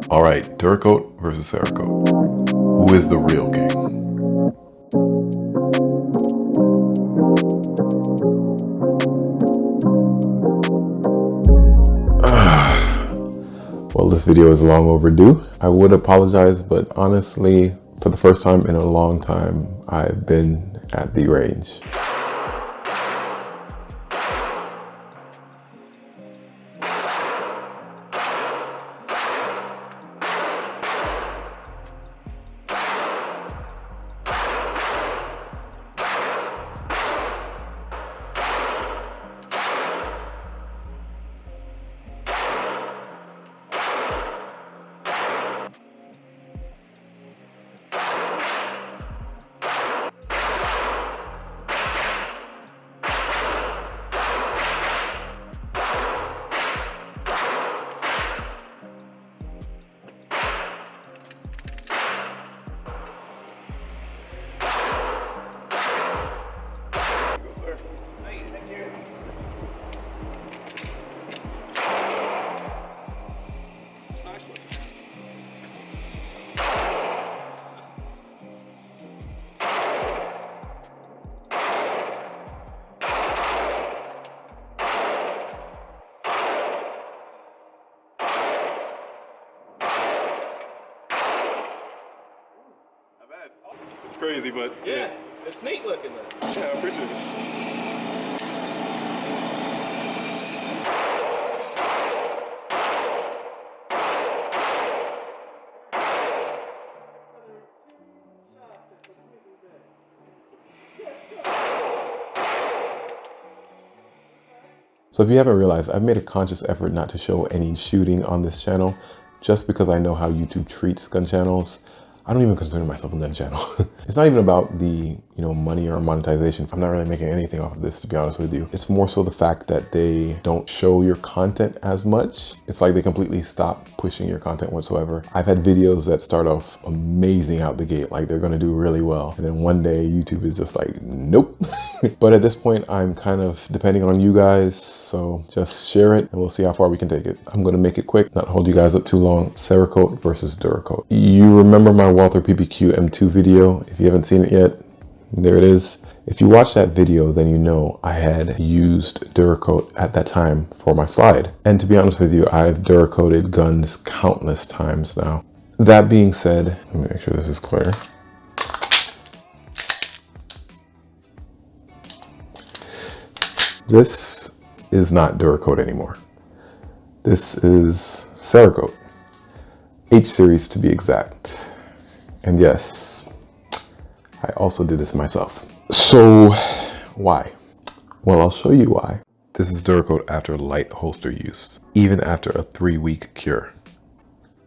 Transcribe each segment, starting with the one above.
All right, Duracoat versus Cerakote. Who is the real king? Well, this video is long overdue. I would apologize, but honestly, for the first time in a long time, I've been at the range. It's crazy, but yeah, it's neat looking though. Yeah, I appreciate it. So if you haven't realized, I've made a conscious effort not to show any shooting on this channel just because I know how YouTube treats gun channels. I don't even consider myself a gun channel. It's not even about the, money or monetization. I'm not really making anything off of this, to be honest with you. It's more so the fact that they don't show your content as much. It's like they completely stop pushing your content whatsoever. I've had videos that start off amazing out the gate, like they're gonna do really well. And then one day YouTube is just like, nope. But at this point, I'm kind of depending on you guys. So just share it and we'll see how far we can take it. I'm gonna make it quick, not hold you guys up too long. Cerakote versus Duracoat. You remember my Walther PPQ M2 video? If you haven't seen it yet, there it is. If you watch that video, then you know I had used Duracoat at that time for my slide. And to be honest with you, I've Duracoated guns countless times now. That being said, let me make sure this is clear. This is not Duracoat anymore. This is Cerakote. H series to be exact. And yes, I also did this myself. So why? Well, I'll show you why. This is Duracoat after light holster use, even after a 3-week cure.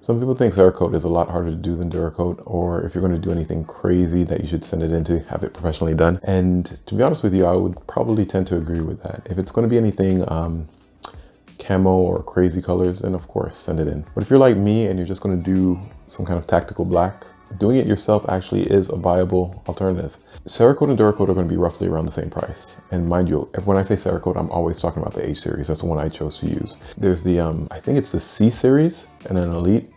Some people think Cerakote is a lot harder to do than Duracoat, or if you're going to do anything crazy that you should send it in to have it professionally done. And to be honest with you, I would probably tend to agree with that. If it's going to be anything camo or crazy colors, then of course send it in. But if you're like me and you're just going to do some kind of tactical black, doing it yourself actually is a viable alternative. Cerakote and Duracoat are going to be roughly around the same price. And mind you, when I say Cerakote, I'm always talking about the H series. That's the one I chose to use. There's the, I think it's the C series and an Elite.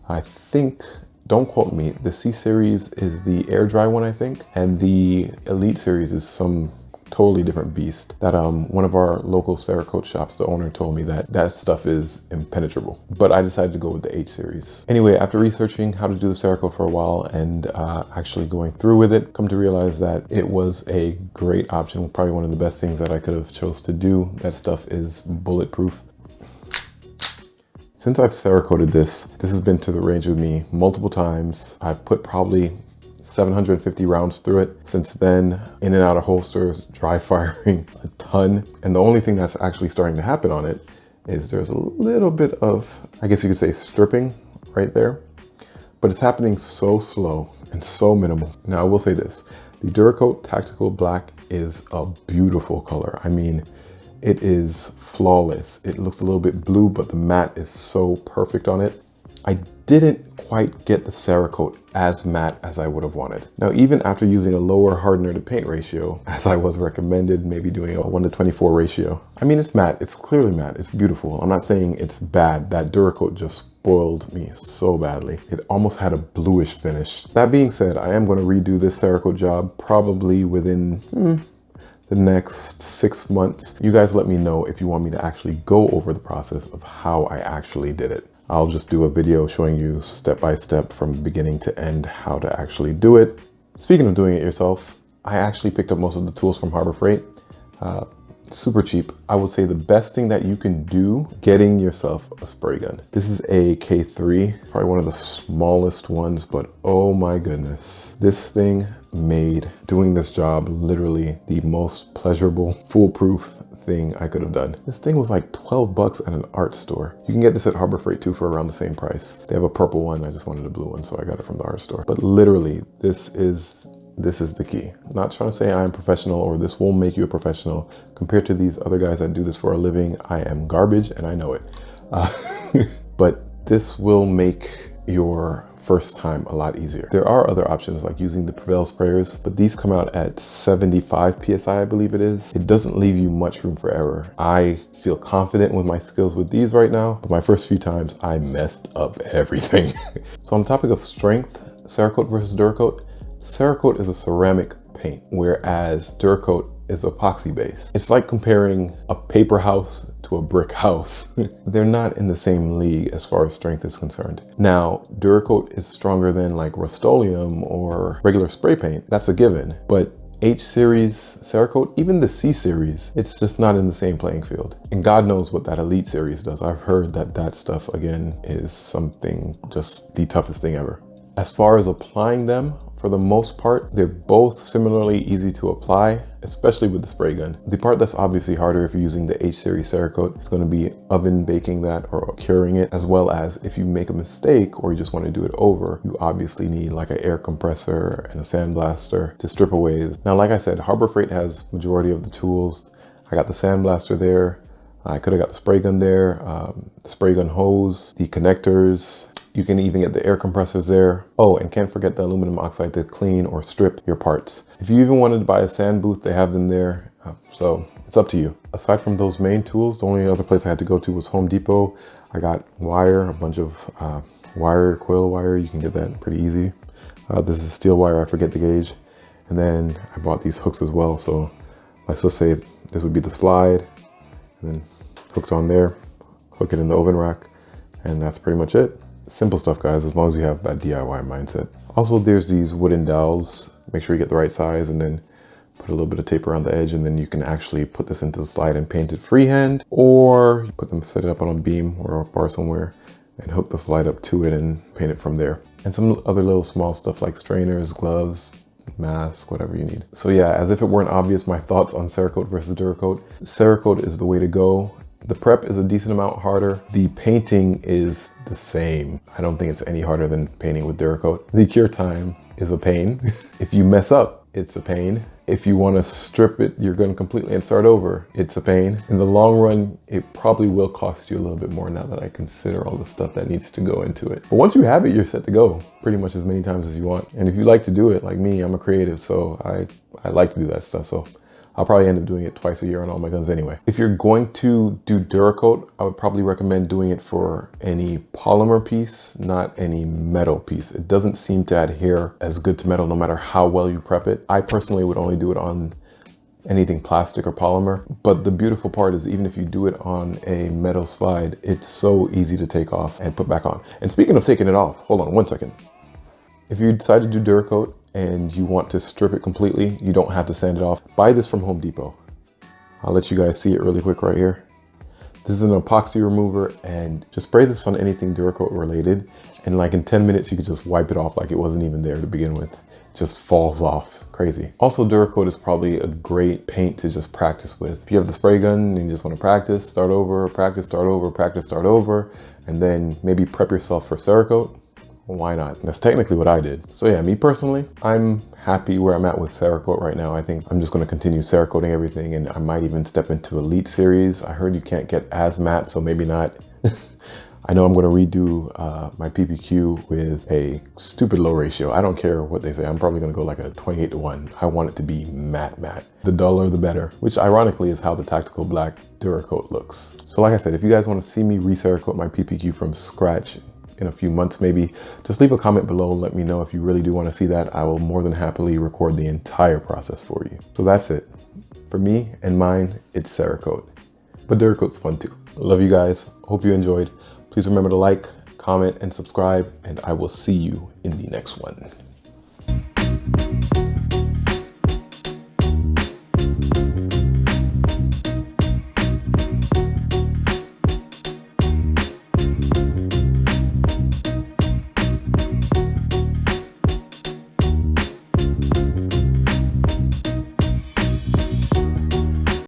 I think, don't quote me, the C series is the air dry one, I think. And the Elite series is some totally different beast that one of our local Cerakote shops, the owner told me that stuff is impenetrable, but I decided to go with the H series. Anyway, after researching how to do the Cerakote for a while and actually going through with it, come to realize that it was a great option, probably one of the best things that I could have chose to do. That stuff is bulletproof. Since I've Cerakoted this has been to the range with me multiple times. I've put probably 750 rounds through it. Since then, in and out of holsters, dry firing a ton. And the only thing that's actually starting to happen on it is there's a little bit of, I guess you could say, stripping right there. But it's happening so slow and so minimal. Now I will say this, the Duracoat Tactical Black is a beautiful color. I mean, it is flawless. It looks a little bit blue, but the matte is so perfect on it. I didn't quite get the Cerakote as matte as I would have wanted. Now, even after using a lower hardener to paint ratio, as I was recommended, maybe doing a 1:24 ratio. I mean, it's matte, it's clearly matte, it's beautiful. I'm not saying it's bad. That Duracoat just spoiled me so badly. It almost had a bluish finish. That being said, I am going to redo this Cerakote job probably within the next 6 months. You guys let me know if you want me to actually go over the process of how I actually did it. I'll just do a video showing you step by step from beginning to end how to actually do it. Speaking of doing it yourself, I actually picked up most of the tools from Harbor Freight. Super cheap. I would say the best thing that you can do, getting yourself a spray gun. This is a K3, probably one of the smallest ones, but oh my goodness. This thing made doing this job literally the most pleasurable, foolproof thing I could have done. This thing was like 12 bucks at an art store. You can get this at Harbor Freight too for around the same price. They have a purple one. I just wanted a blue one, so I got it from the art store. But literally, this is the key. I'm not trying to say I'm professional or this will make you a professional. Compared to these other guys that do this for a living, I am garbage and I know it. But this will make your first time a lot easier. There are other options like using the Prevail sprayers, but these come out at 75 PSI, I believe it is. It doesn't leave you much room for error. I feel confident with my skills with these right now, but my first few times I messed up everything. So on the topic of strength, Cerakote versus Duracoat, Cerakote is a ceramic paint, whereas Duracoat is epoxy based. It's like comparing a paper house to a brick house. They're not in the same league as far as strength is concerned. Now, Duracoat is stronger than like Rust-Oleum or regular spray paint. That's a given. But H series Cerakote, even the C series, it's just not in the same playing field. And God knows what that Elite series does. I've heard that stuff again is something, just the toughest thing ever. As far as applying them, for the most part, they're both similarly easy to apply, especially with the spray gun. The part that's obviously harder if you're using the H series Cerakote is going to be oven baking that or curing it, as well as if you make a mistake or you just want to do it over, you obviously need like an air compressor and a sandblaster to strip away. Now, like I said, Harbor Freight has majority of the tools. I got the sandblaster there. I could have got the spray gun there, the spray gun hose, the connectors. You can even get the air compressors there. Oh, and can't forget the aluminum oxide to clean or strip your parts. If you even wanted to buy a sand booth, they have them there. So it's up to you. Aside from those main tools, the only other place I had to go to was Home Depot. I got wire, a bunch of coil wire. You can get that pretty easy. This is steel wire, I forget the gauge. And then I bought these hooks as well. So let's just say this would be the slide, and then hooked on there, hook it in the oven rack, and that's pretty much it. Simple stuff, guys, as long as you have that DIY mindset. Also, there's these wooden dowels. Make sure you get the right size and then put a little bit of tape around the edge, and then you can actually put this into the slide and paint it freehand, or you put them, set it up on a beam or a bar somewhere and hook the slide up to it and paint it from there. And some other little small stuff like strainers, gloves, mask, whatever you need. So yeah, as if it weren't obvious, my thoughts on Cerakote versus Duracoat. Cerakote is the way to go. The prep is a decent amount harder. The painting is the same. I don't think it's any harder than painting with Duracoat. The cure time is a pain. If you mess up, it's a pain. If you want to strip it, you're going to completely and start over, it's a pain. In the long run, it probably will cost you a little bit more now that I consider all the stuff that needs to go into it. But once you have it, you're set to go pretty much as many times as you want. And if you like to do it, like me, I'm a creative, so I like to do that stuff. So I'll probably end up doing it twice a year on all my guns anyway. If you're going to do Duracoat, I would probably recommend doing it for any polymer piece, not any metal piece. It doesn't seem to adhere as good to metal no matter how well you prep it. I personally would only do it on anything plastic or polymer. But the beautiful part is even if you do it on a metal slide, it's so easy to take off and put back on. And speaking of taking it off, hold on one second. If you decide to do Duracoat and you want to strip it completely, you don't have to sand it off. Buy this from Home Depot. I'll let you guys see it really quick right here. This is an epoxy remover, and just spray this on anything Duracoat related. And like in 10 minutes, you could just wipe it off like it wasn't even there to begin with. It just falls off, crazy. Also, Duracoat is probably a great paint to just practice with. If you have the spray gun and you just want to practice, start over, practice, start over, practice, start over, and then maybe prep yourself for Cerakote. Why not? That's technically what I did. So yeah, me personally, I'm happy where I'm at with Cerakote right now. I think I'm just going to continue Cerakoting everything, and I might even step into Elite series. I heard you can't get as matte, so maybe not. I know I'm going to redo my PPQ with a stupid low ratio. I don't care what they say. I'm probably going to go like a 28:1. I want it to be matte. The duller, the better, which ironically is how the Tactical Black Duracoat looks. So like I said, if you guys want to see me re-Cerakote my PPQ from scratch, in a few months maybe, just leave a comment below and let me know if you really do want to see that. I will more than happily record the entire process for you. So that's it. For me and mine, it's Cerakote. But Duracoat's fun too. Love you guys. Hope you enjoyed. Please remember to like, comment, and subscribe, and I will see you in the next one.